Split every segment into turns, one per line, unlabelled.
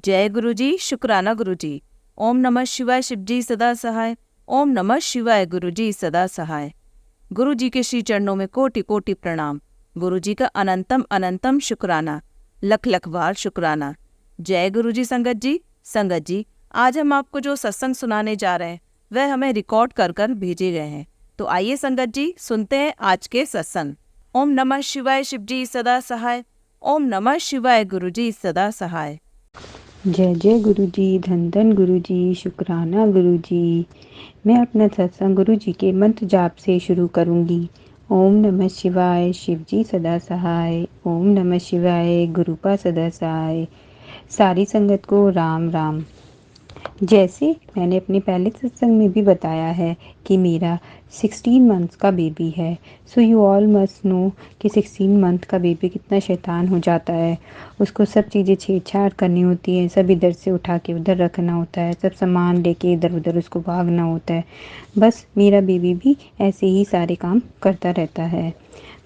जय गुरु जी, शुक्राना गुरु जी। ओम नमः शिवाय, शिव जी सदा सहाय। ओम नमः शिवाय, गुरु जी सदा सहाय। गुरु जी के श्री चरणों में कोटि कोटि प्रणाम। गुरु जी का अनंतम अनंतम शुक्राना, लख लख बार शुक्राना। जय गुरु जी। संगत जी, आज हम आपको जो सत्संग सुनाने जा रहे हैं वह हमें रिकॉर्ड कर कर भेजे गए हैं। तो आइए संगत जी, सुनते हैं आज के सत्संग। ओम नमः शिवाय, शिव जी सदा सहाय। ओम नमः शिवाय, गुरु जी सदा सहाय।
जय जय गुरु जी, धन धन गुरु जी, शुक्राना गुरु जी। मैं अपना सत्संग गुरु जी के मंत्र जाप से शुरू करूंगी। ओम नमः शिवाय, शिव जी सदा सहाय। ओम नमः शिवाय, गुरुपा सदा सहाय। सारी संगत को राम राम। जैसे मैंने अपने पहले सत्संग में भी बताया है कि मेरा 16 मंथ्स का बेबी है। So you all must know कि 16 मंथ का बेबी कितना शैतान हो जाता है। उसको सब चीज़ें छेड़छाड़ करनी होती है, सब इधर से उठा के उधर रखना होता है, सब सामान लेके इधर उधर उसको भागना होता है। बस मेरा बेबी भी ऐसे ही सारे काम करता रहता है।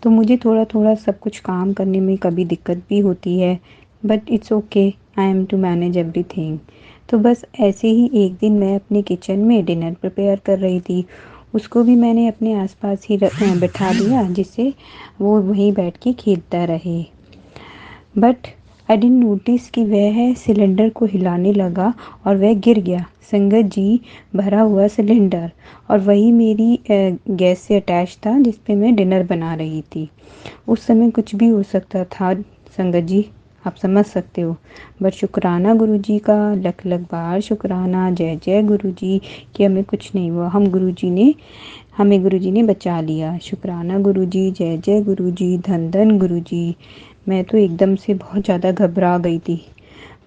तो मुझे थोड़ा थोड़ा सब कुछ काम करने में कभी दिक्कत भी होती है, but it's okay, I am to manage everything. तो बस ऐसे ही एक दिन मैं अपने किचन में डिनर प्रिपेयर कर रही थी। उसको भी मैंने अपने आसपास ही बिठा दिया, जिससे वो वहीं बैठ के खेलता रहे। बट आई डिडंट नोटिस कि वह सिलेंडर को हिलाने लगा और वह गिर गया। संगत जी, भरा हुआ सिलेंडर, और वही मेरी गैस से अटैच था जिस पे मैं डिनर बना रही थी। उस समय कुछ भी हो सकता था संगत जी, आप समझ सकते हो। बट शुक्राना गुरु जी का, लख लख बार शुक्राना। जय जय गुरु जी कि हमें कुछ नहीं हुआ, हमें गुरु जी ने बचा लिया। शुक्राना गुरु जी, जय जय गुरु जी, धन धन गुरु जी। मैं तो एकदम से बहुत ज़्यादा घबरा गई थी,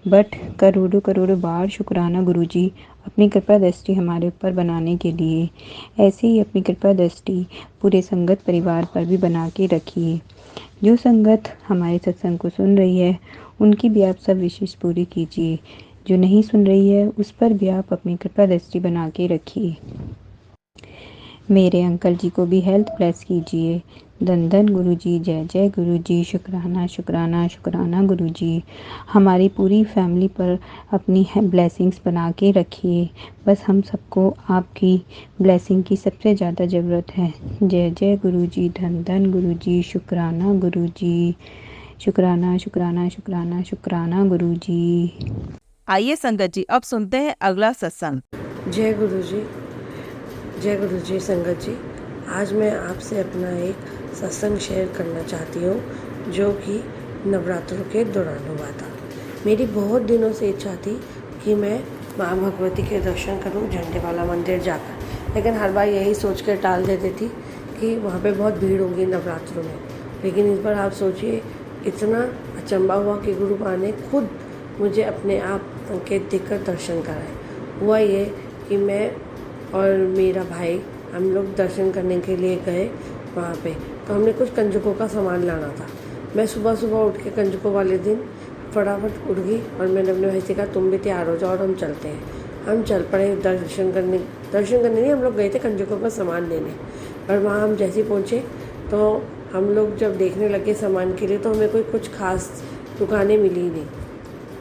बट करोड़ों करोड़ों बार शुक्राना गुरु जी अपनी कृपा दृष्टि हमारे ऊपर बनाने के लिए। ऐसे ही अपनी कृपा दृष्टि पूरे संगत परिवार पर भी बना के रखिए। जो संगत हमारे सत्संग को सुन रही है उनकी भी आप सब विशेष पूरी कीजिए। जो नहीं सुन रही है उस पर भी आप अपनी कृपा दृष्टि बना के रखिए। मेरे अंकल जी को भी हेल्थ ब्लेस कीजिए। धन धन गुरु जी, जय जय गुरु जी, शुक्राना शुक्राना शुक्राना गुरु जी। हमारी पूरी फैमिली पर अपनी ब्लेसिंग्स बना के रखिए। बस हम सबको आपकी ब्लेसिंग की सबसे ज़्यादा ज़रूरत है। जय जय गुरु जी, धन धन गुरु जी, शुक्राना गुरु जी। शुक्राना शुक्राना शुक्राना शुक्राना गुरु जी।
आइए संगत जी, अब सुनते हैं अगला सत्संग।
जय गुरु जी, जय गुरु जी। संगत जी, आज मैं आपसे अपना एक सत्संग शेयर करना चाहती हूँ जो कि नवरात्रों के दौरान हुआ था। मेरी बहुत दिनों से इच्छा थी कि मैं माँ भगवती के दर्शन करूँ झंडे वाला मंदिर जाकर, लेकिन हर बार यही सोच कर टाल देती थी कि वहाँ पे बहुत भीड़ होगी नवरात्रों में। लेकिन इस बार आप सोचिए, इतना अचंभा हुआ कि गुरु माँ ने खुद मुझे अपने आप संकेत देकर दर्शन कराए। हुआ ये कि मैं और मेरा भाई हम लोग दर्शन करने के लिए गए वहाँ पे। तो हमने कुछ कंजकों का सामान लाना था। मैं सुबह सुबह उठ के कंजकों वाले दिन फटाफट उठ गई और मैंने अपने भाई से कहा तुम भी तैयार हो जाओ और हम चलते हैं। हम चल पड़े दर्शन करने नहीं, हम लोग गए थे कंजकों का सामान लेने। और वहाँ हम जैसे ही पहुँचे तो हम लोग जब देखने लगे सामान के लिए तो हमें कोई कुछ खास दुकानें मिली नहीं।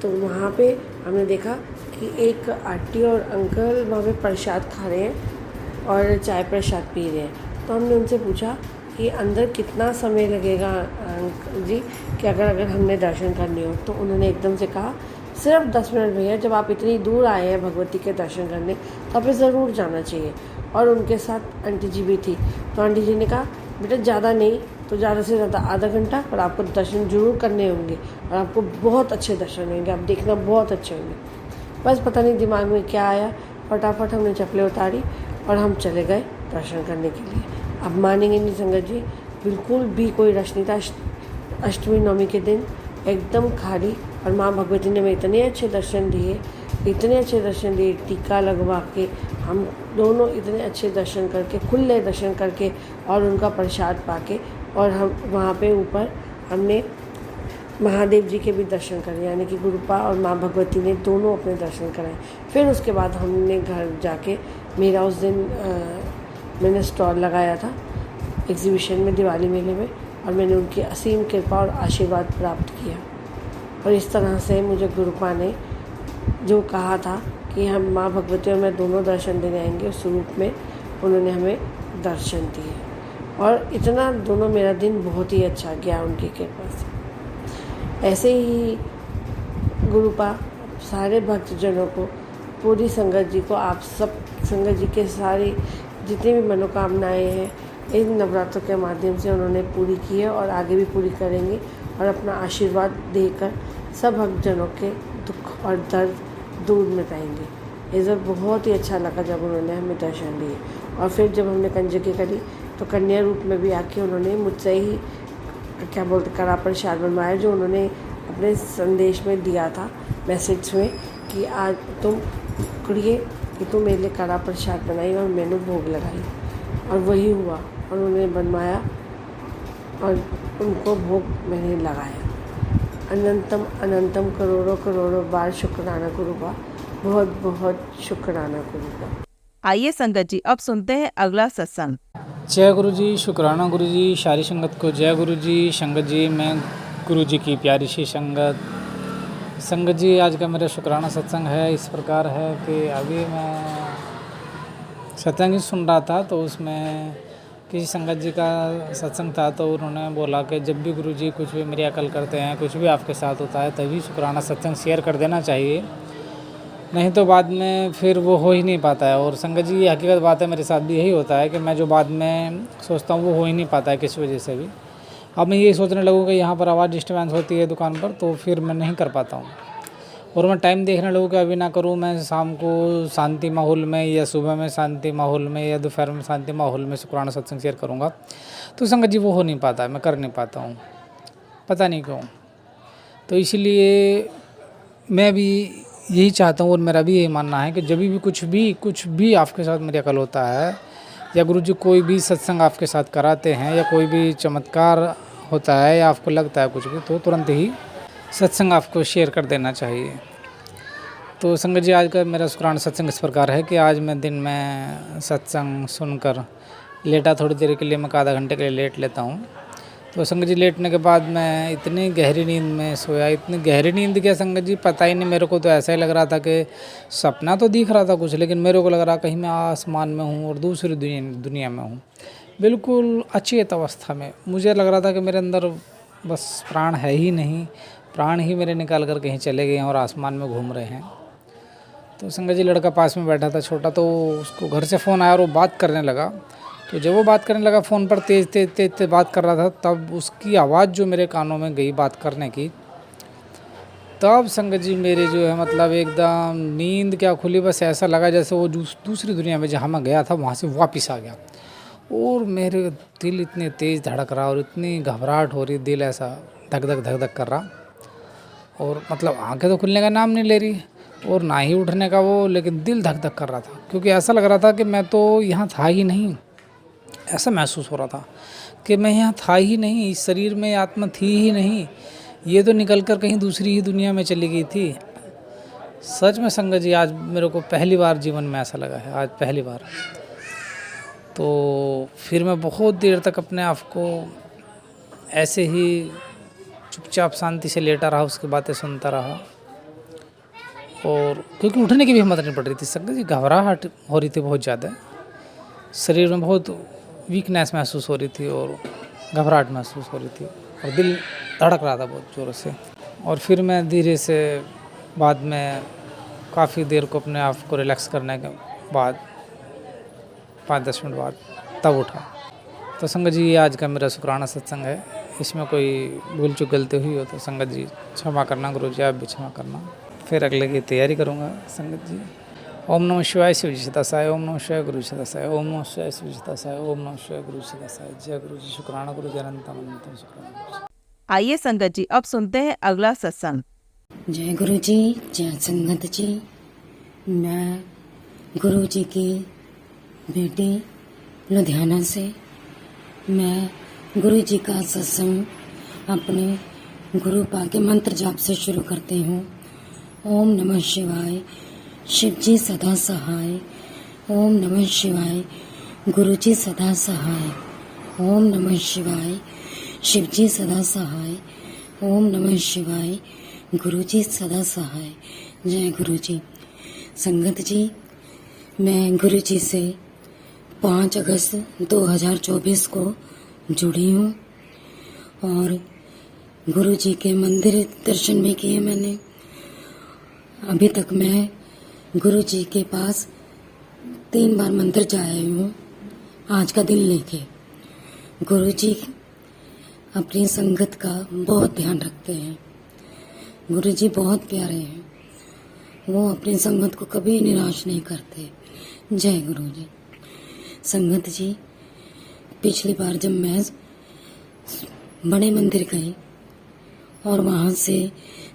तो वहाँ पे हमने देखा कि एक आंटी और अंकल वहाँ पे प्रसाद खा रहे हैं और चाय प्रसाद पी रहे हैं। तो हमने उनसे पूछा कि अंदर कितना समय लगेगा अंकल जी, कि अगर हमने दर्शन करने हो। तो उन्होंने एकदम से कहा सिर्फ 10 मिनट भैया, जब आप इतनी दूर आए हैं भगवती के दर्शन करने तो आपको ज़रूर जाना चाहिए। और उनके साथ आंटी जी भी थी। तो आंटी जी ने कहा बेटा ज़्यादा नहीं तो ज़्यादा से ज़्यादा आधा घंटा, पर आपको दर्शन जरूर करने होंगे और आपको बहुत अच्छे दर्शन होंगे, आप देखना बहुत अच्छे होंगे। बस पता नहीं दिमाग में क्या आया, फटाफट हमने चप्पलें उतारी और हम चले गए दर्शन करने के लिए। अब मानेंगे नहीं संगत जी, बिल्कुल भी कोई रश नहीं था। अष्टमी नवमी के दिन एकदम खाली, और माँ भगवती ने हमें इतने अच्छे दर्शन दिए, टीका लगवा के हम दोनों इतने अच्छे दर्शन करके, खुले दर्शन करके और उनका प्रसाद पाके, और हम वहाँ पे ऊपर हमने महादेव जी के भी दर्शन करे, यानी कि गुरुपा और माँ भगवती ने दोनों अपने दर्शन कराए। फिर उसके बाद हमने घर जाके, मेरा उस दिन मैंने स्टॉल लगाया था एग्जीबिशन में, दिवाली मेले में, और मैंने उनकी असीम कृपा और आशीर्वाद प्राप्त किया। और इस तरह से मुझे गुरुपा ने जो कहा था कि हम माँ भगवती और मैं दोनों दर्शन देने आएंगे, उस रूप में उन्होंने हमें दर्शन दिए और इतना दोनों मेरा दिन बहुत ही अच्छा गया उनकी कृपा से। ऐसे ही गुरुपा सारे भक्तजनों को, पूरी संगत जी को, आप सब संगत जी के सारे जितनी भी मनोकामनाएं हैं इन नवरात्रों के माध्यम से उन्होंने पूरी की है और आगे भी पूरी करेंगे और अपना आशीर्वाद देकर सब भक्तजनों के दुख और दर्द दूर मिटाएंगे। ये सब बहुत ही अच्छा लगा जब उन्होंने हमें दर्शन दिए। और फिर जब हमने कंजकी करी तो कन्या रूप में भी आके उन्होंने मुझसे ही क्या बोलते कड़ा प्रसाद बनवाया, जो उन्होंने अपने संदेश में दिया था, मैसेज में, कि आज तुम कुड़िए कि तुम मेरे लिए कड़ा प्रसाद बनाई और मैंने भोग लगाई। और वही हुआ और उन्होंने बनवाया और उनको भोग मैंने लगाया। अनंतम अनंतम करोड़ों करोड़ों बार शुक्राना गुरुबा, बहुत बहुत शुक्राना गुरुबा।
आइए संगत जी अब सुनते हैं अगला सत्संग।
जय गुरु जी, शुक्राना गुरु जी, सारी संगत को जय गुरु जी। संगत जी, मैं गुरु जी की प्यारी सी संगत जी, आज का मेरा शुक्राना सत्संग है। इस प्रकार है कि अभी मैं सत्संग ही सुन रहा था तो उसमें किसी संगत जी का सत्संग था, तो उन्होंने बोला कि जब भी गुरु जी कुछ भी मेरी अकल करते हैं, कुछ भी आपके साथ होता है, तभी शुक्राना सत्संग शेयर कर देना चाहिए, नहीं तो बाद में फिर वो हो ही नहीं पाता है। और संगत जी, ये हकीकत बात है, मेरे साथ भी यही होता है कि मैं जो बाद में सोचता हूँ वो हो ही नहीं पाता है किस वजह से भी। अब मैं ये सोचने लगूँ कि यहाँ पर आवाज़ डिस्टर्बेंस होती है दुकान पर, तो फिर मैं नहीं कर पाता हूँ। और मैं टाइम देखने लगूँ कि अभी ना करूँ, मैं शाम को शांति माहौल में या सुबह में शांति माहौल में या दोपहर में शांति माहौल में शुक्राना सत्संग शेयर करूँगा, तो संगत जी वो हो नहीं पाता है, मैं कर नहीं पाता हूँ, पता नहीं क्यों। तो इसलिए मैं भी यही चाहता हूँ और मेरा भी यही मानना है कि जब भी कुछ भी आपके साथ मेरी अकल होता है या गुरु जी कोई भी सत्संग आपके साथ कराते हैं या कोई भी चमत्कार होता है या आपको लगता है कुछ भी, तो तुरंत ही सत्संग आपको शेयर कर देना चाहिए। तो संगत जी, आज का मेरा शुक्राना सत्संग इस प्रकार है कि आज मैं दिन में सत्संग सुनकर लेटा, थोड़ी देर के लिए मैं आधा घंटे के लिए लेट लेता हूँ। तो संगत जी, लेटने के बाद मैं इतनी गहरी नींद में सोया, इतनी गहरी नींद क्या संगत जी पता ही नहीं, मेरे को तो ऐसा ही लग रहा था कि सपना तो दिख रहा था कुछ, लेकिन मेरे को लग रहा कहीं मैं आसमान में हूँ और दूसरी दुनिया में हूँ, बिल्कुल अचेत अवस्था में। मुझे लग रहा था कि मेरे अंदर बस प्राण है ही नहीं, प्राण ही मेरे निकाल कर कहीं चले गए हैं और आसमान में घूम रहे हैं। तो संगत जी, लड़का पास में बैठा था छोटा, तो उसको घर से फ़ोन आया और वो बात करने लगा। तो जब वो बात करने लगा फ़ोन पर तेज बात कर रहा था, तब उसकी आवाज़ जो मेरे कानों में गई बात करने की, तब संगत जी मेरे जो है मतलब एकदम नींद क्या खुली, बस ऐसा लगा जैसे वो दूसरी दुनिया में जहाँ मैं गया था वहाँ से वापस आ गया। और मेरे दिल इतने तेज़ धड़क रहा और इतनी घबराहट हो रही, दिल ऐसा धक धक कर रहा, और मतलब आंखें तो खुलने का नाम नहीं ले रही और ना ही उठने का वो, लेकिन दिल धक धक कर रहा था, क्योंकि ऐसा लग रहा था कि मैं तो यहाँ था ही नहीं। ऐसा महसूस हो रहा था कि मैं यहाँ था ही नहीं, इस शरीर में आत्मा थी ही नहीं, ये तो निकल कर कहीं दूसरी ही दुनिया में चली गई थी। सच में संगत जी, आज मेरे को पहली बार जीवन में ऐसा लगा है, आज पहली बार। तो फिर मैं बहुत देर तक अपने आप को ऐसे ही चुपचाप शांति से लेटा रहा, उसकी बातें सुनता रहा, और क्योंकि उठने की भी हिम्मत नहीं पड़ रही थी संगत जी, घबराहट हो रही थी बहुत ज़्यादा, शरीर में बहुत वीकनेस महसूस हो रही थी और घबराहट महसूस हो रही थी और दिल धड़क रहा था बहुत ज़ोर से। और फिर मैं धीरे से बाद में काफ़ी देर को अपने आप को रिलैक्स करने के बाद 5-10 मिनट बाद तब उठा। तो संगत जी, ये आज का मेरा शुक्राना सत्संग है, इसमें कोई भूल चूक गलती हुई हो तो संगत जी क्षमा करना, गुरु जी आप भी क्षमा करना। फिर अगले की तैयारी करूँगा संगत जी। ओम नमः शिवाय, शिव जी सदासाय, ओम नमः शिवाय, गुरु जी सदासाय, ओम नमः शिवाय, शिव जी सदासाय, ओम नमः शिवाय, गुरु जी सदासाय। जय गुरु जी, शुक्राना गुरु जी, अनंतम अनंतम शुक्राना।
आइए संगत जी अब सुनते हैं अगला सत्संग।
जय गुरु जी, जय संगत जी। मैं गुरु जी की बेटी लुधियाना से, मैं गुरु जी का सत्संग अपने गुरु पा के मंत्र जाप से शुरू करती हूँ। ओम नमः शिवाय, शिव जी सदा सहाय। ओम नमः शिवाय, गुरु जी सदा सहाय। ओम नमः शिवाय, शिव जी सदा सहाय। ओम नमः शिवाय, गुरु जी सदा सहाय। जय गुरु जी। संगत जी, मैं गुरु जी से 5 अगस्त 2024 को जुड़ी हूँ और गुरु जी के मंदिर दर्शन भी किए मैंने। अभी तक मैं गुरु जी के पास 3 बार मंदिर जा आई हूँ आज का दिन लेके। गुरु जी अपनी संगत का बहुत ध्यान रखते हैं। गुरु जी बहुत प्यारे हैं, वो अपनी संगत को कभी निराश नहीं करते। जय गुरु जी। संगत जी, पिछली बार जब मैं बड़े मंदिर गई और वहाँ से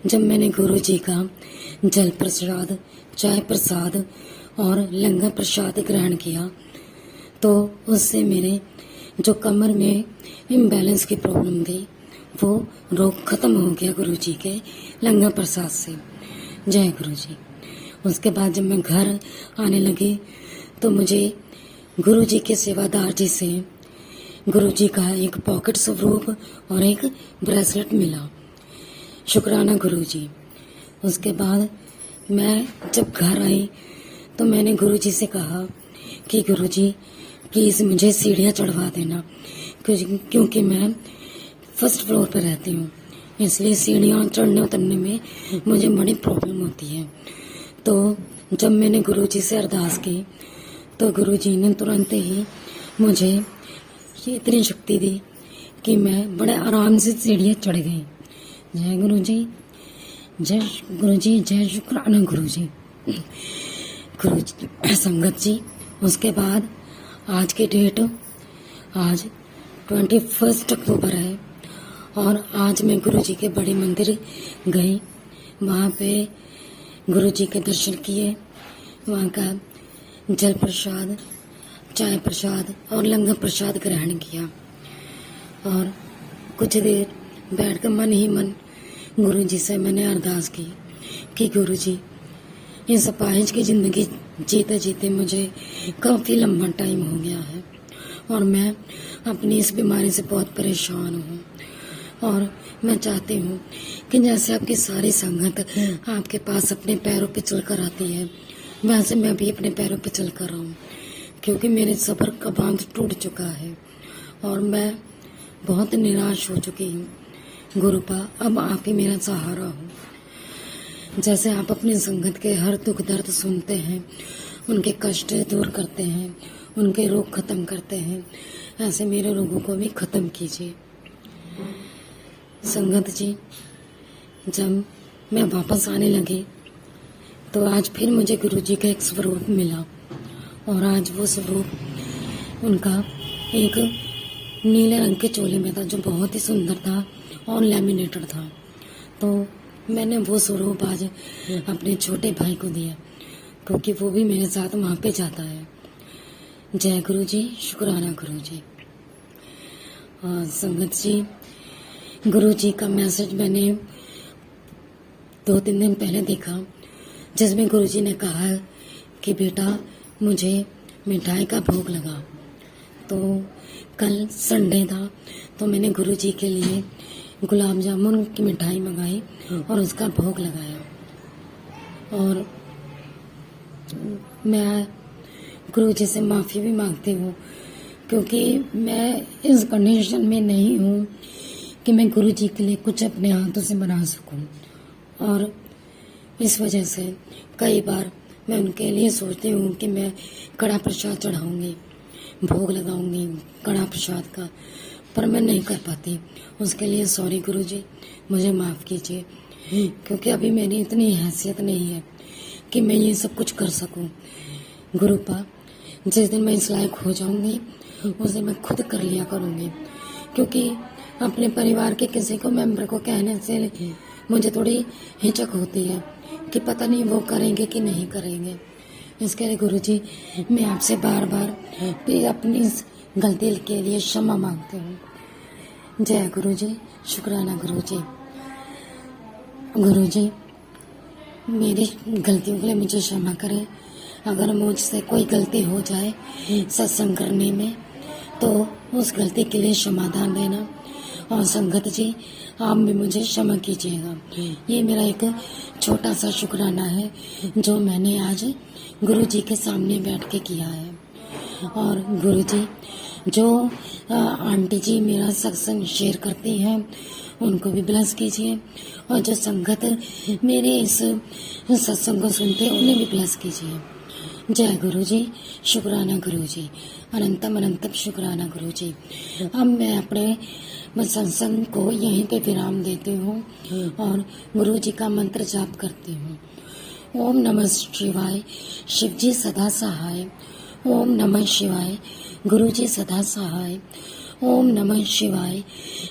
जब मैंने गुरु जी का जल प्रसाद, चाय प्रसाद और लंगर प्रसाद ग्रहण किया तो उससे मेरे जो कमर में इम्बैलेंस की प्रॉब्लम थी वो रोग खत्म हो गया गुरु जी के लंगर प्रसाद से। जय गुरु जी। उसके बाद जब मैं घर आने लगी तो मुझे गुरु जी के सेवादार जी से गुरु जी का एक पॉकेट स्वरूप और एक ब्रेसलेट मिला। शुक्राना गुरु जी। उसके बाद मैं जब घर आई तो मैंने गुरु जी से कहा कि गुरु जी प्लीज़ मुझे सीढ़ियाँ चढ़वा देना, क्योंकि मैं फर्स्ट फ्लोर पर रहती हूँ, इसलिए सीढ़ियाँ चढ़ने उतरने में मुझे बड़ी प्रॉब्लम होती है। तो जब मैंने गुरु जी से अरदास की तो गुरु जी ने तुरंत ही मुझे इतनी शक्ति दी कि मैं बड़े आराम से सीढ़ियाँ चढ़ गई। जय गुरु जी। जय गुरु जी। जय शुक्राना गुरु जी। गुरु जी संगत जी, उसके बाद आज की डेट आज 21 अक्टूबर है और आज मैं गुरु जी के बड़े मंदिर गई। वहाँ पे गुरु जी के दर्शन किए, वहाँ का जल प्रसाद, चाय प्रसाद और लंगर प्रसाद ग्रहण किया और कुछ देर बैठकर मन ही मन गुरु जी से मैंने अरदास की कि गुरु जी इस अपाहिज की ज़िंदगी जीते जीते मुझे काफ़ी लंबा टाइम हो गया है और मैं अपनी इस बीमारी से बहुत परेशान हूँ और मैं चाहती हूँ कि जैसे आपकी सारी संगत आपके पास अपने पैरों पे चल कर आती है वैसे मैं भी अपने पैरों पे चल कर आऊँ, क्योंकि मेरे सब्र का बांध टूट चुका है और मैं बहुत निराश हो चुकी हूँ। गुरुपा, अब आप ही मेरा सहारा हो। जैसे आप अपनी संगत के हर दुख दर्द सुनते हैं, उनके कष्ट दूर करते हैं, उनके रोग खत्म करते हैं, ऐसे मेरे रोगों को भी खत्म कीजिए। संगत जी, जब मैं वापस आने लगी तो आज फिर मुझे गुरु जी का एक स्वरूप मिला और आज वो स्वरूप उनका एक नीले रंग के चोले में था जो बहुत ही सुंदर था और लैमिनेटेड था। तो मैंने वो स्वरूप आज अपने छोटे भाई को दिया क्योंकि वो भी मेरे साथ वहाँ पे जाता है। जय गुरु जी। शुक्राना गुरु जी। संगत जी, गुरु जी का मैसेज मैंने 2-3 दिन पहले देखा जिसमें गुरु जी ने कहा कि बेटा मुझे मिठाई का भोग लगा। तो कल संडे था तो मैंने गुरु जी के लिए गुलाब जामुन की मिठाई मंगाई और उसका भोग लगाया और मैं गुरु जी से माफ़ी भी मांगती हूँ क्योंकि मैं इस कंडीशन में नहीं हूँ कि मैं गुरु जी के लिए कुछ अपने हाथों से बना सकूँ और इस वजह से कई बार मैं उनके लिए सोचती हूँ कि मैं कड़ा प्रसाद चढ़ाऊँगी, भोग लगाऊँगी कड़ा प्रसाद का, पर मैं नहीं कर पाती। उसके लिए सॉरी गुरु जी, मुझे माफ़ कीजिए क्योंकि अभी मेरी इतनी हैसियत नहीं है कि मैं ये सब कुछ कर सकूं। गुरुपा, जिस दिन मैं इस लायक हो जाऊंगी उस दिन मैं खुद कर लिया करूंगी, क्योंकि अपने परिवार के किसी को मेंबर को कहने से मुझे थोड़ी हिचक होती है कि पता नहीं वो करेंगे कि नहीं करेंगे। इसके लिए गुरु जी, मैं आपसे बार बार अपनी इस गलती के लिए क्षमा मांगती हूँ। जय गुरु जी। शुक्राना गुरु जी। गुरु जी, मेरी गलतियों के लिए मुझे क्षमा करें। अगर मुझसे कोई गलती हो जाए सत्संग करने में तो उस गलती के लिए क्षमादान देना और संगत जी आप भी मुझे क्षमा कीजिएगा। ये मेरा एक छोटा सा शुक्राना है जो मैंने आज गुरु जी के सामने बैठ के किया है। और गुरु जी जो आंटी जी मेरा सत्संग शेयर करती हैं उनको भी ब्लेस कीजिए, और जो संगत मेरे इस सत्संग को सुनते हैं उन्हें भी ब्लेस कीजिए। जय गुरु जी, शुक्राना गुरु जी, अनंतम अनंतम शुक्राना गुरु जी। अब मैं अपने सत्संग को यहीं पे विराम देती हूँ और गुरु जी का मंत्र जाप करती हूँ। ओम नमः शिवाय, शिव जी सदा सहाय। ओम नमः शिवाय, गुरु जी सदा सहाय। ओम नमः शिवाय,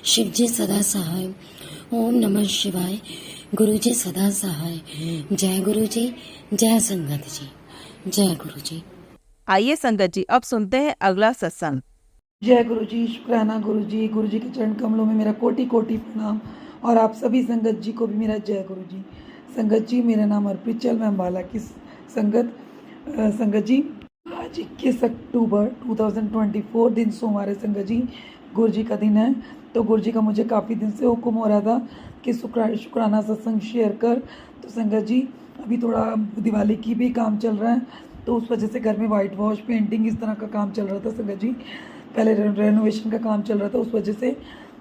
शिव जी सदा सहाय। ओम नमः शिवाय, गुरु जी सदा सहाय। जय गुरु जी, जय संगत जी, जय गुरु जी।
आइए संगत जी, अब सुनते हैं अगला सत्संग।
जय गुरु जी, शुक्राना गुरु जी। गुरु जी के चरण कमलों में मेरा कोटि कोटि प्रणाम, और आप सभी संगत जी को भी मेरा जय गुरु जी। संगत जी, मेरा नाम अर्पित चल, मैं अम्बाला की संगत। संगत जी, आज 21 अक्टूबर 2024 दिन सोमवार है संगत जी, गुरु जी का दिन है। तो गुरु जी का मुझे काफ़ी दिन से हुक्म हो रहा था कि शुक्राना सत्संग शेयर कर। तो संगत जी, अभी थोड़ा दिवाली की भी काम चल रहा है, तो उस वजह से घर में वाइट वॉश, पेंटिंग, इस तरह का काम चल रहा था संगत जी। पहले रेनोवेशन का काम चल रहा था, उस वजह से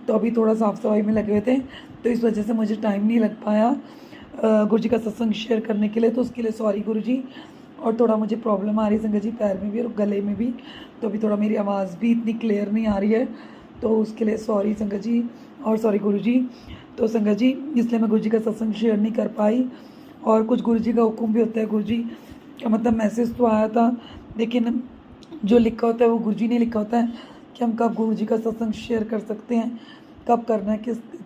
तो अभी थोड़ा साफ़ सफाई में लगे हुए थे, तो इस वजह से मुझे टाइम नहीं लग पाया गुरु जी का सत्संग शेयर करने के लिए। तो उसके लिए सॉरी गुरु जी। और थोड़ा मुझे प्रॉब्लम आ रही है संगत जी, पैर में भी और गले में भी, तो अभी थोड़ा मेरी आवाज़ भी इतनी क्लियर नहीं आ रही है, तो उसके लिए सॉरी संगत जी और सॉरी गुरु जी। तो संगत जी, इसलिए मैं गुरु जी का सत्संग शेयर नहीं कर पाई। और कुछ गुरु जी का हुक्म भी होता है, गुरु जी का मतलब मैसेज तो आया था, लेकिन जो लिखा होता है वो गुरु जी ने लिखा होता है कि हम कब गुरु जी का सत्संग शेयर कर सकते हैं, कब करना है,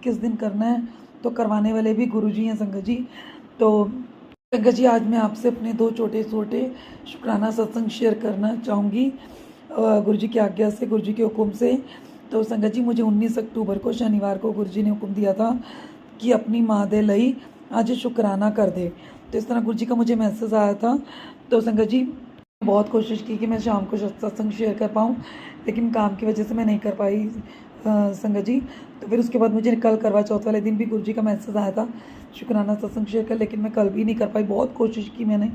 किस दिन करना है, तो करवाने वाले भी गुरु जी हैं संगत जी। तो संगत जी, आज मैं आपसे अपने 2 छोटे शुक्राना सत्संग शेयर करना चाहूँगी गुरु जी की आज्ञा से, गुरु जी के हुक्म से। तो संगत जी, मुझे 19 अक्टूबर को शनिवार को गुरु जी ने हुक्म दिया था कि अपनी माँ दे लई आज शुक्राना कर दे। तो इस तरह गुरु जी का मुझे मैसेज आया था। तो संगत जी, बहुत कोशिश की कि मैं शाम को सत्संग शेयर कर पाऊँ, लेकिन काम की वजह से मैं नहीं कर पाई संगत जी। तो फिर उसके बाद मुझे कल करवा चौथ वाले दिन भी गुरु जी का मैसेज आया था शुक्राना सत्संग शेयर कर, लेकिन मैं कल भी नहीं कर पाई, बहुत कोशिश की मैंने।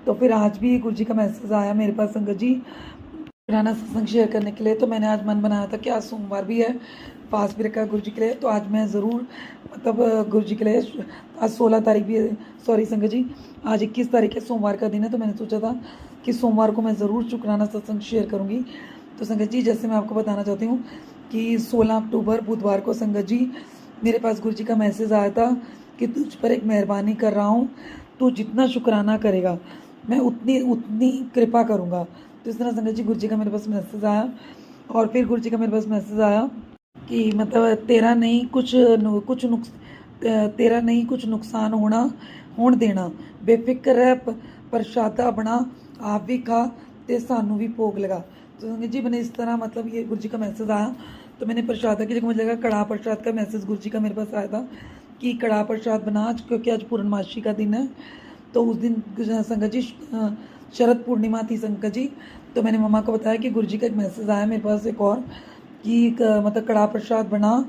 तो फिर आज भी गुरु जी का मैसेज आया मेरे पास संगत जी शुक्राना सत्संग शेयर करने के लिए। तो मैंने आज मन बनाया था कि आज सोमवार भी है, फास्ट भी रखा है गुरु जी के लिए, तो आज मैं ज़रूर मतलब गुरु जी के लिए, आज 16 तारीख भी है, सॉरी संगत जी, आज 21 तारीख है, सोमवार का दिन है। तो मैंने सोचा था कि सोमवार को मैं ज़रूर शुक्राना सत्संग शेयर करूँगी। तो संगत जी, जैसे मैं आपको बताना चाहती हूँ कि 16 अक्टूबर बुधवार को संगत जी मेरे पास गुरु जी का मैसेज आया था कि तुझ पर एक मेहरबानी कर रहा हूँ, तू जितना शुक्राना करेगा मैं उतनी कृपा करूँगा। तो इस तरह संगत जी गुरु जी का मेरे पास मैसेज आया। और फिर गुरु जी का मेरे पास मैसेज आया कि मतलब तेरा नहीं कुछ नुकसान होण देना, बेफिक्र रह, प्रसादा बना आप भी खा ते सानू भी भोग लगा। तो संगत जी, मैंने इस तरह मतलब ये गुरु जी का मैसेज आया, तो मैंने प्रसादा की जगह मुझे लगा कड़ाह प्रसाद का मैसेज गुरु जी का मेरे पास आया था कि कड़ाह प्रसाद बना आज, क्योंकि आज पूर्णमासी का दिन है। तो उस दिन संगत जी शरद पूर्णिमा थी संगत जी। तो मैंने मम्मा को बताया कि गुरु जी का एक मैसेज आया मेरे पास एक और कि मतलब कड़ाह प्रसाद बना,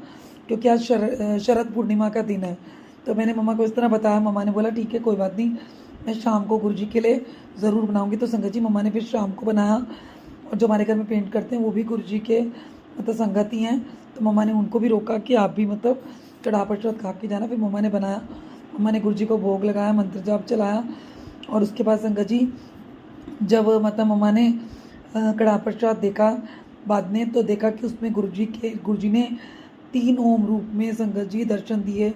क्योंकि आज शरद पूर्णिमा का दिन है। तो मैंने मम्मा को इस तरह बताया, मम्मा ने बोला ठीक है कोई बात नहीं, मैं शाम को गुरु जी के लिए ज़रूर बनाऊँगी। तो संगत जी, मम्मा ने फिर शाम को बनाया, और जो हमारे घर में पेंट करते हैं वो भी गुरु जी के मतलब संगत ही हैं। तो मम्मा ने उनको भी रोका कि आप भी मतलब कड़ाह प्रसाद खा के जाना। फिर मम्मा ने बनाया, मम्मा ने गुरु जी को भोग लगाया, मंत्र जाप चलाया। और उसके बाद संगत जी जब मतलब मम्मा ने कड़ाह प्रसाद देखा बाद में, तो देखा कि उसमें गुरु जी ने 3 ओम रूप में संगत जी दर्शन दिए।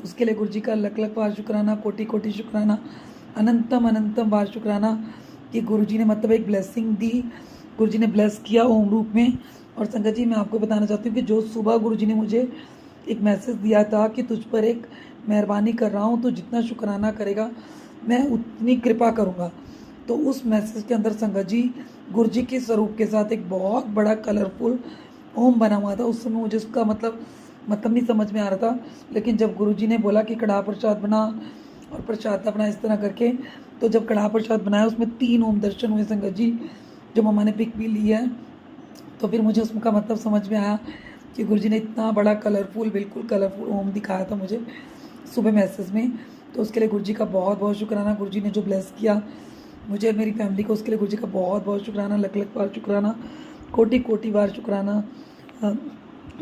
उसके लिए गुरु जी का लख बार शुक्राना, कोटि कोटि शुक्राना, अनंतम बार शुक्राना कि गुरु जी ने मतलब एक ब्लेसिंग दी, गुरु जी ने ब्लेस किया ओम रूप में। और संगत जी, मैं आपको बताना चाहती हूँ कि जो सुबह गुरु जी ने मुझे एक मैसेज दिया था कि तुझ पर एक मेहरबानी कर रहा हूँ, तो जितना शुक्राना करेगा मैं उतनी कृपा करूँगा। तो उस मैसेज के अंदर संगत जी गुरु जी के स्वरूप के साथ एक बहुत बड़ा कलरफुल ओम बना हुआ था। उस समय मुझे उसका मतलब नहीं समझ में आ रहा था, लेकिन जब गुरु जी ने बोला कि कड़ाह प्रसाद बना और प्रसाद अपना इस तरह करके, तो जब कड़ाह प्रसाद बनाया उसमें 3 ओम दर्शन हुए संगत जी, जो मम्मा ने पिक भी ली है। तो फिर मुझे उसका मतलब समझ में आया कि गुरुजी ने इतना बड़ा कलरफुल, बिल्कुल कलरफुल ओम दिखाया था मुझे सुबह मैसेज में। तो उसके लिए गुरुजी का बहुत बहुत शुक्राना। गुरुजी ने जो ब्लेस किया मुझे और मेरी फैमिली को, उसके लिए गुरुजी का बहुत बहुत शुक्राना, लख लख बार शुक्राना, कोटि कोटि बार शुक्राना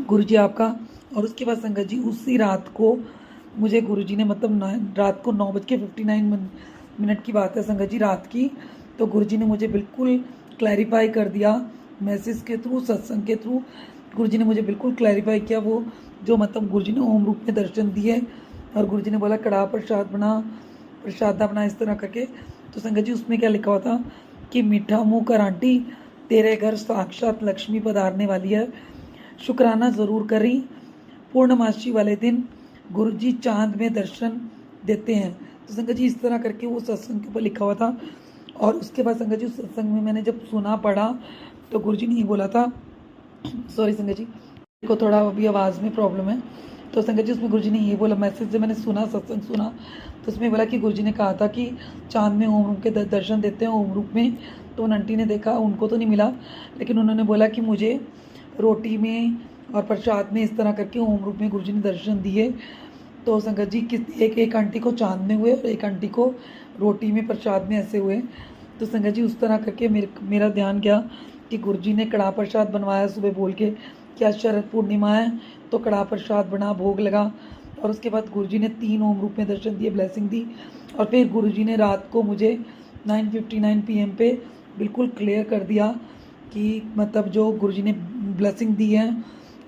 गुरुजी आपका। और उसके बाद संगत जी उसी रात को मुझे गुरुजी ने मतलब रात को 9:59 की बात है संगत जी रात की। तो गुरुजी ने मुझे बिल्कुल क्लैरिफाई कर दिया मैसेज के थ्रू, सत्संग के थ्रू। गुरुजी ने मुझे बिल्कुल क्लैरिफाई किया वो जो मतलब गुरुजी ने ओम रूप में दर्शन दिए। और गुरुजी ने बोला कड़ा प्रसाद बना, प्रसादा बना, इस तरह करके। तो संगत जी उसमें क्या लिखा हुआ था कि मीठा मुँह कर आंटी, तेरे घर साक्षात लक्ष्मी पधारने वाली है, शुक्राना ज़रूर करी। पूर्णमासी वाले दिन गुरुजी चांद में दर्शन देते हैं। तो संगत जी इस तरह करके वो सत्संग के ऊपर लिखा हुआ था। और उसके बाद संगत जी उस सत्संग में मैंने जब सुना पढ़ा तो गुरुजी ने ये बोला था, सॉरी संगत जी को थोड़ा अभी आवाज़ में प्रॉब्लम है। तो संगत जी उसमें गुरुजी ने ये बोला, मैसेज जब मैंने सुना, सत्संग सुना, तो उसमें बोला कि गुरुजी ने कहा था कि चांद में ओम रूप के दर्शन देते हैं ओम रूप में। तो उन आंटी ने देखा, उनको तो नहीं मिला, लेकिन उन्होंने बोला कि मुझे रोटी में और प्रसाद में इस तरह करके ओम रूप में गुरुजी ने दर्शन दिए। तो संगत जी एक आंटी को चांद में हुए और एक आंटी को रोटी में प्रसाद में ऐसे हुए। तो संगत जी उस तरह करके मेरा ध्यान गया कि गुरुजी ने कड़ा प्रसाद बनवाया सुबह बोल के कि आज शरद पूर्णिमा है, तो कड़ा प्रसाद बना, भोग लगा। और उसके बाद गुरुजी ने 3 ओम रूप में दर्शन दिए, ब्लेसिंग दी। और फिर गुरुजी ने रात को मुझे 9:59 PM पे बिल्कुल क्लियर कर दिया कि मतलब जो गुरुजी ने ब्लेसिंग दी है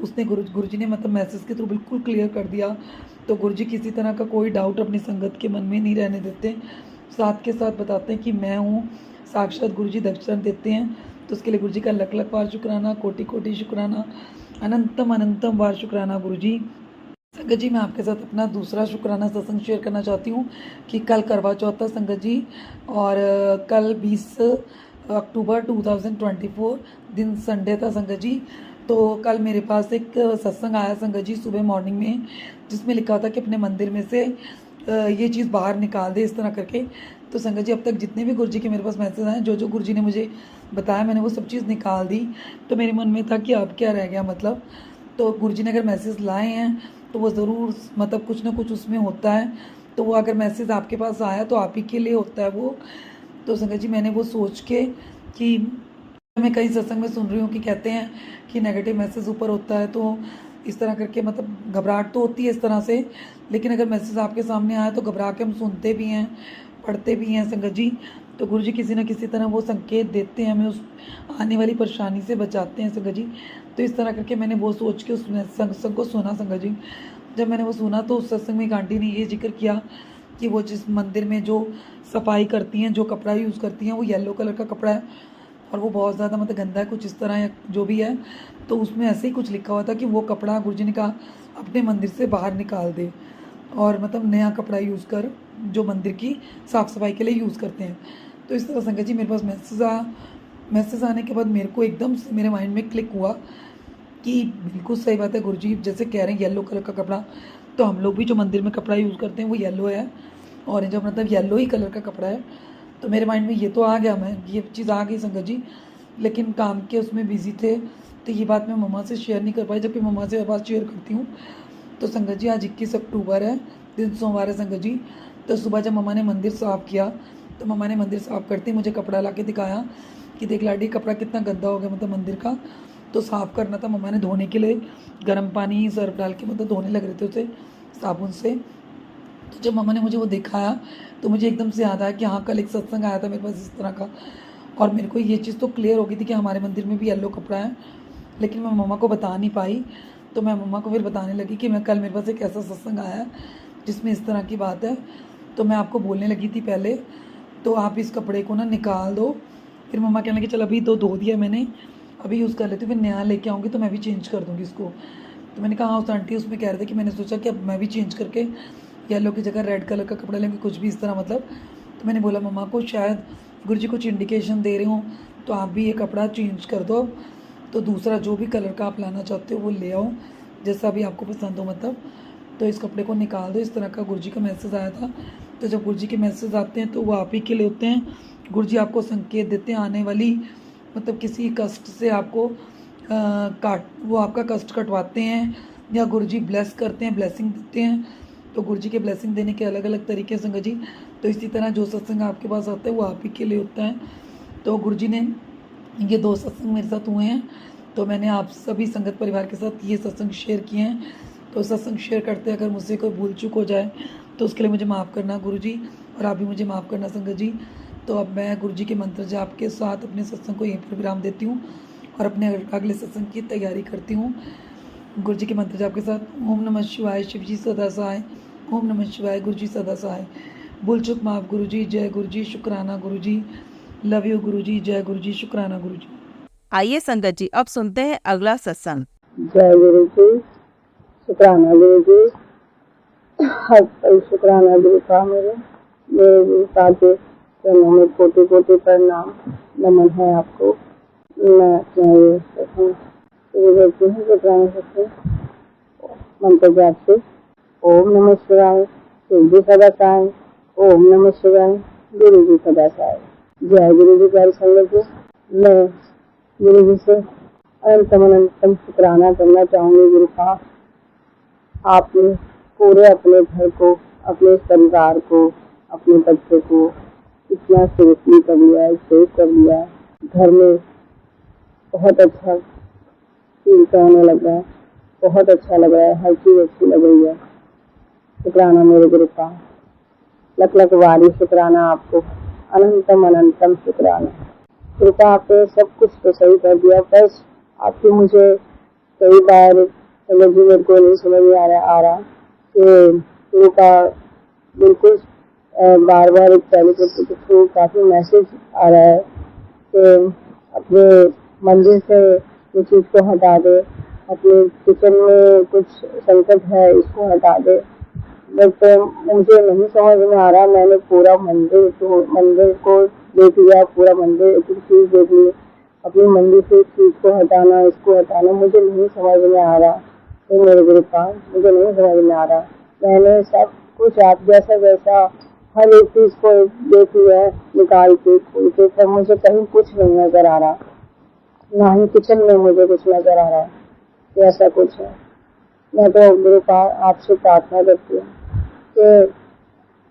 उसने गुरुजी ने मतलब मैसेज के थ्रू बिल्कुल क्लियर कर दिया। तो गुरुजी किसी तरह का कोई डाउट अपनी संगत के मन में नहीं रहने देते, साथ के साथ बताते हैं कि मैं हूँ, साक्षात गुरुजी दर्शन देते हैं। तो उसके लिए गुरुजी का लख लख बार शुक्राना, कोटि कोटि शुक्राना, अनंतम अनंतम बार शुक्राना गुरुजी। संगत जी मैं आपके साथ अपना दूसरा शुक्राना सत्संग शेयर करना चाहती हूँ कि कल करवा चौथ था संगत जी, और कल 20 अक्टूबर 2024 दिन संडे था संगत जी। तो कल मेरे पास एक सत्संग आया संगत जी सुबह मॉर्निंग में, जिसमें लिखा था कि अपने मंदिर में से ये चीज़ बाहर निकाल दे, इस तरह करके। तो संगत जी अब तक जितने भी गुरुजी के मेरे पास मैसेज आए, जो जो गुरुजी ने मुझे बताया, मैंने वो सब चीज़ निकाल दी। तो मेरे मन में था कि अब क्या रह गया मतलब। तो गुरुजी ने अगर मैसेज लाए हैं तो वो ज़रूर मतलब कुछ ना कुछ उसमें होता है। तो वो अगर मैसेज आपके पास आया तो आप ही के लिए होता है वो। तो संगत जी मैंने वो सोच के कि मैं कई सत्संग में सुन रही हूँ कि कहते हैं कि नेगेटिव मैसेज ऊपर होता है, तो इस तरह करके मतलब घबराहट तो होती है इस तरह से। लेकिन अगर मैसेज आपके सामने आया तो घबरा के हम सुनते भी हैं, पढ़ते भी हैं संगत जी। तो गुरुजी किसी न किसी तरह वो संकेत देते हैं, हमें उस आने वाली परेशानी से बचाते हैं संगत जी। तो इस तरह करके मैंने वो सोच के उस सत्संग को सुना संगत जी। जब मैंने वो सुना तो उस सत्संग में एक आंटी ने ये जिक्र किया कि वो जिस मंदिर में जो सफाई करती हैं, जो कपड़ा यूज़ करती हैं, वो येलो कलर का कपड़ा है और वो बहुत ज़्यादा मतलब गंदा है, कुछ इस तरह या जो भी है। तो उसमें ऐसे ही कुछ लिखा हुआ था कि वो कपड़ा गुरुजी ने कहा अपने मंदिर से बाहर निकाल दे और मतलब नया कपड़ा यूज़ कर, जो मंदिर की साफ़ सफाई के लिए यूज़ करते हैं। तो इस तरह संगत जी मेरे पास मैसेज आने के बाद मेरे को एकदम से मेरे माइंड में क्लिक हुआ कि बिल्कुल सही बात है, गुरुजी जैसे कह रहे हैं येलो कलर का कपड़ा, तो हम लोग भी जो मंदिर में कपड़ा यूज़ करते हैं वो येलो है, ऑरेंज मतलब येलो ही कलर का कपड़ा है। तो मेरे माइंड में ये तो आ गया, मैं ये चीज़ आ गई संगत जी। लेकिन काम के उसमें बिजी थे तो ये बात मैं मम्मा से शेयर नहीं कर पाई, जबकि मम्मा से बात शेयर करती हूँ। तो संगत जी आज 21 अक्टूबर है, दिन सोमवार है संगत जी। तो सुबह जब मम्मा ने मंदिर साफ़ किया तो मम्मा ने मंदिर साफ़ करते मुझे कपड़ा ला के दिखाया कि देख लाडी कपड़ा कितना गंदा हो गया मतलब मंदिर का, तो साफ़ करना था। मम्मा ने धोने के लिए गर्म पानी सर्फ डाल के मतलब धोने लग रहे थे उसे साबुन से। तो जब मम्मा ने मुझे वो दिखाया तो मुझे एकदम से याद आया कि हाँ कल एक सत्संग आया था मेरे पास इस तरह का, और मेरे को ये चीज़ तो क्लियर हो गई थी कि हमारे मंदिर में भी येलो कपड़ा है, लेकिन मैं मम्मा को बता नहीं पाई। तो मैं मम्मा को फिर बताने लगी कि मैं कल मेरे पास एक ऐसा सत्संग आया जिसमें इस तरह की बात है, तो मैं आपको बोलने लगी थी पहले, तो आप इस कपड़े को ना निकाल दो। फिर मम्मा कहने लगी चल अभी तो धो दिया मैंने, अभी यूज़ कर लेती हूँ, फिर नया लेके आऊँगी तो मैं भी चेंज कर दूँगी इसको। तो मैंने कहा हाँ उस आंटी उसमें कह रहे थे कि मैंने सोचा कि अब मैं भी चेंज करके येलो की जगह रेड कलर का कपड़ा लेंगे, कुछ भी इस तरह मतलब। तो मैंने बोला मम्मा को शायद गुरुजी कुछ इंडिकेशन दे रहे हो तो आप भी ये कपड़ा चेंज कर दो, तो दूसरा जो भी कलर का आप लाना चाहते हो वो ले आओ, जैसा भी आपको पसंद हो मतलब। तो इस कपड़े को निकाल दो, इस तरह का गुरुजी का मैसेज आया था। तो जब गुरुजी के मैसेज आते हैं तो वो आप ही के लिए होते हैं। गुरुजी आपको संकेत देते हैं आने वाली मतलब किसी कष्ट से आपको वो आपका कष्ट कटवाते हैं या गुरुजी ब्लेस करते हैं, ब्लेसिंग देते हैं। तो गुरुजी के ब्लेसिंग देने के अलग अलग तरीके हैं संगत जी। तो इसी तरह जो सत्संग आपके पास आता है वो आप ही के लिए होता है। तो गुरुजी ने ये 2 सत्संग मेरे साथ हुए हैं, तो मैंने आप सभी संगत परिवार के साथ ये सत्संग शेयर किए हैं। तो सत्संग शेयर करते अगर मुझसे कोई भूल चूक हो जाए तो उसके लिए मुझे माफ़ करना गुरुजी, और आप भी मुझे माफ़ करना संगत जी। तो अब मैं गुरुजी के मंत्र जाप के साथ अपने सत्संग को यहीं पर विराम देती हूँ और अपने अगले सत्संग की तैयारी करती हूँ गुरुजी के मंत्र जाप के साथ। ओम नमः शिवाय, शिव जी सदा सहाय। ओम नमः शिवाय, गुरुजी सदा सहाय। भूल चूक माफ़ गुरुजी, जय गुरुजी, शुक्राना गुरुजी, लव यू गुरुजी, जय गुरुजी, शुक्राना गुरुजी।
आइए संगत जी, अब सुनते हैं अगला सत्संग।
जय गुरु जी, शुक्राना गुरु जी। हर पल शुक्राना गुरु का मेरे गुरु का के चरणों में कोटि कोटि प्रणाम नमन है आपको। मैं अपना ये सत्संग शुरू करती हूँ शुक्राना सत्संग मंत्र जाप से। ओम नमः शिवाय, शिव जी सदा सहाय। ओम नमः शिवाय, गुरु जी सदा सहाय। जय गुरु जी प्यारी संगत जी, मैं गुरु जी से अनंतम शुक्राना करना चाहूँगी। गुरु का आपने पूरे अपने घर को, अपने परिवार को, अपने बच्चों को इतना सेफ्टी कर लिया है, सेफ कर लिया है। घर में बहुत अच्छा फील होने लगा है, बहुत अच्छा लग रहा है, हर चीज़ अच्छी लग रही है। शुक्राना मेरे गुरु का, लख लख वारी शुक्राना आपको, अनंतम शुक्राना। गुरु का आपने सब कुछ तो सही कर दिया, बस आपकी मुझे कई बार समझ मेरे को नहीं समझ में आ रहा कि गुरु का बिल्कुल बार बार एक टेलीफोन के थ्रू काफ़ी मैसेज आ रहा है कि अपने मंदिर से ये चीज़ को हटा दे, अपने किचन में कुछ संकट है इसको हटा दे। बट मुझे नहीं समझ में आ रहा। मैंने पूरा मंदिर को देख लिया, पूरा मंदिर एक चीज़ देख ली, अपनी मंदिर से इस चीज़ को हटाना, इसको हटाना मुझे नहीं समझ में आ रहा। तो मेरे गुरु का मुझे नहीं समझ में आ रहा। मैंने सब कुछ आप जैसा हर एक चीज़ को देख लिया निकाल के खोल के, पर मुझे कहीं कुछ नहीं नजर आ रहा, ना ही किचन में मुझे कुछ नजर आ रहा है। ऐसा कुछ है। मैं तो गुरु का आपसे प्रार्थना करती हूँ कि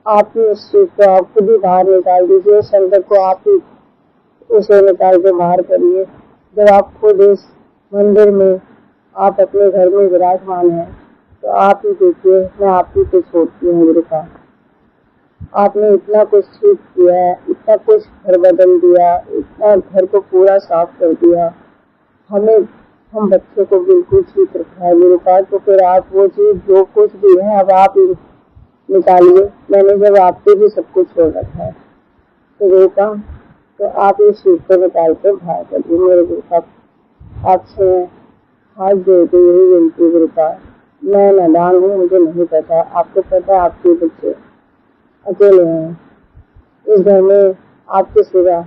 आप ही उस चीज़ को आप खुद ही बाहर निकाल दीजिए, संकट को आप ही उसे निकाल के बाहर करिए। जब आप खुद इस मंदिर में, आप अपने घर में विराजमान हैं, तो आप ही देखिए, मैं आप ही पे छोड़ती हूँ गुरु का। आपने इतना कुछ ठीक किया है, इतना कुछ घर बदल दिया, इतना घर को पूरा साफ कर दिया, हम बच्चों को बिल्कुल ठीक रखा है गुरु का। तो फिर आप वो चीज़ जो कुछ भी है अब आप ही निकालिए। मैंने जब आपसे भी सब कुछ छोड़ रखा है तो गुरु का, तो आप इस चीज़ को निकाल कर बाहर करिए मेरे गुरु का। आपसे हाथ जोड़ के यही विनती गुरु का। मैं नादान हूँ, मुझे नहीं पता, आपको पता है। आपके बच्चे अकेले हैं इस घर में, आपके सिवा,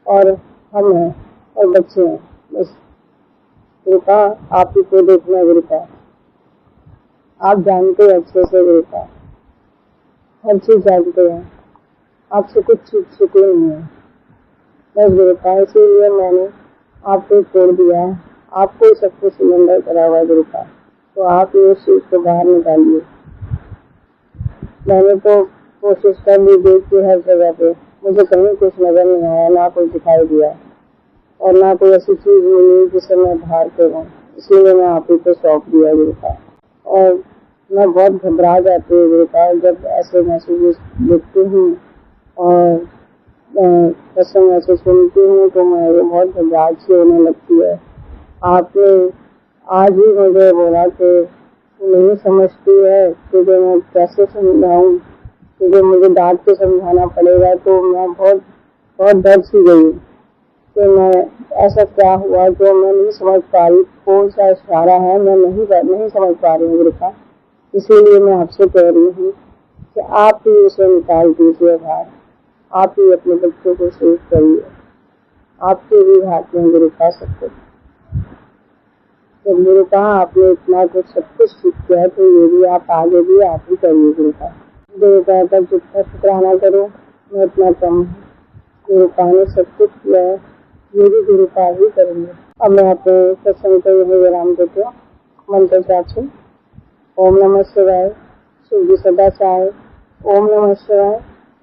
और हम हैं और बच्चे हैं बस। गुरु का आप ही को देखना गुरु का। आप जानते हैं अच्छे से गुरु का, हर चीज़ जानते हैं, आपसे कुछ छुप नहीं है बस गुरु का। इसीलिए मैंने आपको छोड़ दिया है, आपको सब कुछ सिलेंडर करा हुआ है गुरु का। तो आप ये चीज़ को बाहर निकालिए। मैंने तो कोशिश कर ली, देखी हर जगह पे, मुझे कहीं कुछ नजर नहीं आया, ना कोई दिखाई दिया और ना कोई ऐसी चीज़ मिली जिसे मैं बाहर करूँ। इसलिए मैं आप ही को सौंप दिया गुरु का। और मैं बहुत घबरा जाती हूँ गुरु का जब ऐसे मैसेजेस देखती हूँ और ऐसे मैसेज सुनती हूँ, तो मैं बहुत घबराहट सी होने लगती है। आपने आज ही मुझे बोला कि नहीं समझती है, क्योंकि मैं कैसे समझाऊँ, क्योंकि मुझे डांट के समझाना पड़ेगा। तो मैं बहुत डर सी गई कि मैं ऐसा क्या हुआ जो मैं नहीं समझ पा रही, कौन सा इशारा है मैं नहीं समझ पा रही हूँ गुरु का। इसीलिए मैं आपसे कह रही हूँ कि आप ही उसे निकाल दीजिए बाहर, आप ही अपने बच्चों को सेव करिए। आपके ही हाथ में गुरु का सब कुछ। जब गुरु का आपने इतना कुछ सब कुछ ठीक किया है, तो ये भी आप आगे भी आप ही करिए गुरु का। गुरु का तब जितना शुक्राना करो मैं इतना कम हूँ। गुरु का ने सब कुछ किया है, ये भी गुरु का ही करेंगे। अब मैं अपने सत्संग को यही विराम देती हूँ। मंत्र जाप से ओम नमः शिवाय, शिव जी सदा सहाय। ओम नमः शिवाय,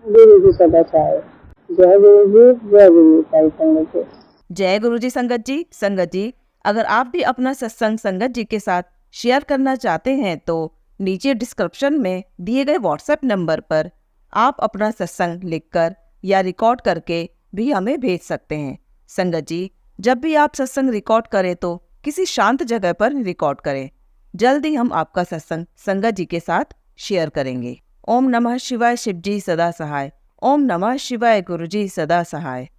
गुरु जी सदा सहाय। जय गुरु जी, जय गुरु जी सारी संगत जी।
जय गुरु जी संगत जी। संगत जी, अगर आप भी अपना सत्संग संगत जी के साथ शेयर करना चाहते हैं तो नीचे डिस्क्रिप्शन में दिए गए व्हाट्सएप नंबर पर आप अपना सत्संग लिखकर या रिकॉर्ड करके भी हमें भेज सकते हैं। संगत जी, जब भी आप सत्संग रिकॉर्ड करें तो किसी शांत जगह पर रिकॉर्ड करें। जल्दी हम आपका सत्संग संगत जी के साथ शेयर करेंगे। ओम नमः शिवाय, शिव जी सदा सहाय। ओम नमः शिवाय, गुरु जी सदा सहाय।